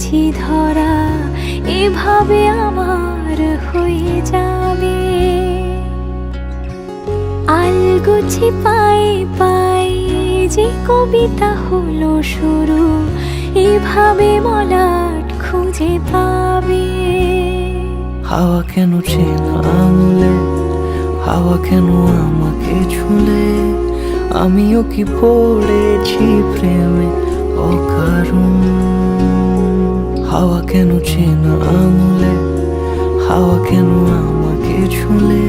পড়েছি ধরা, এভাবে আমার হয়ে যাবে। আলগোছি পায়ে পায়ে যে কবিতা হলো শুরু, এভাবে মলাট খুঁজে পাবে। হাওয়া কেন চেনা আঙুলে, হাওয়া কেন আমাকে ছুলে, আমিও কি পড়েছি প্রেমে অকারণ। হাওয়া কেন চেনা আঙুলে, হাওয়া কেন আমাকে ছুলে,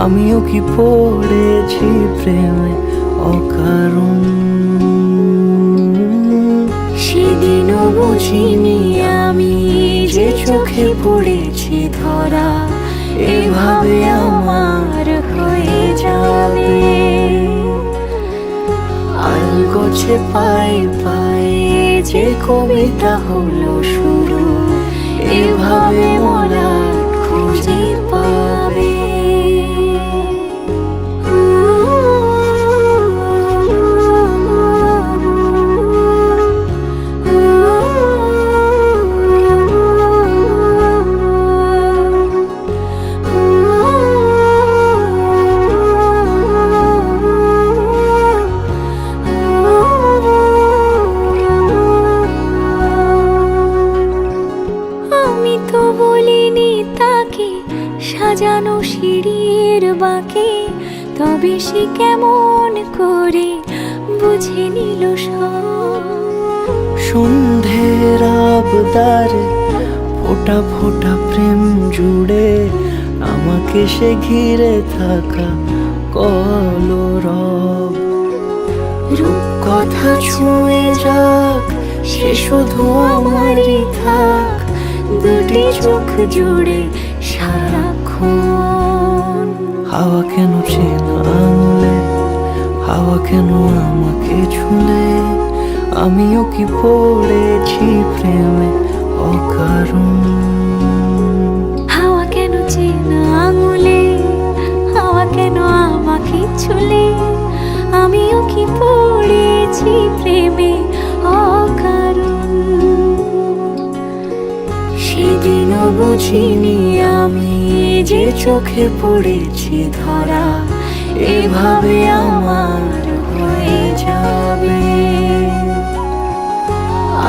আমিও কি পড়েছি প্রেমে অকারণ। সেদিনও বুঝিনি আমি যে চোখে পড়েছি ধরা, এভাবে আমার হয়ে যাবে। আলগোছে পায়ে পায়ে যে কবিতা হলো শুরু, এভাবে মলাট খুঁজে পাবে। আমি তো বলিনি তাকে সাজানো সিঁড়ির বাঁকে, তবে সে কেমন করে বুঝে নিল সব। সন্ধ্যের আবদারে ফোটা ফোটা প্রেম জুড়ে, আমাকে সে ঘিরে থাকা কলরব। রূপকথা ছুঁয়ে যাক, সে শুধু আমারই থাক, দুটি চোখ জুড়ে সারাক্ষণ। হাওয়া কেন চেনা আঙুলে, হাওয়া কেন আমাকে ছুলে, আমিও কি পড়েছি প্রেমে অকারণ। হাওয়া কেন চেনা আঙুলে, হাওয়া কেন আমাকে ছুলে, আমিও কি পড়েছি প্রেমে অকারণ। সেদিনও বুঝিনি আমি যে চোখে পড়েছি ধরা, এভাবে আমার হয়ে যাবে।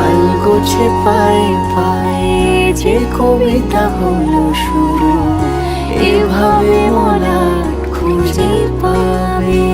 আলগোছে পায়ে পায়ে যে কবিতা হলো শুরু, এভাবে মলাট খুঁজে পাবে।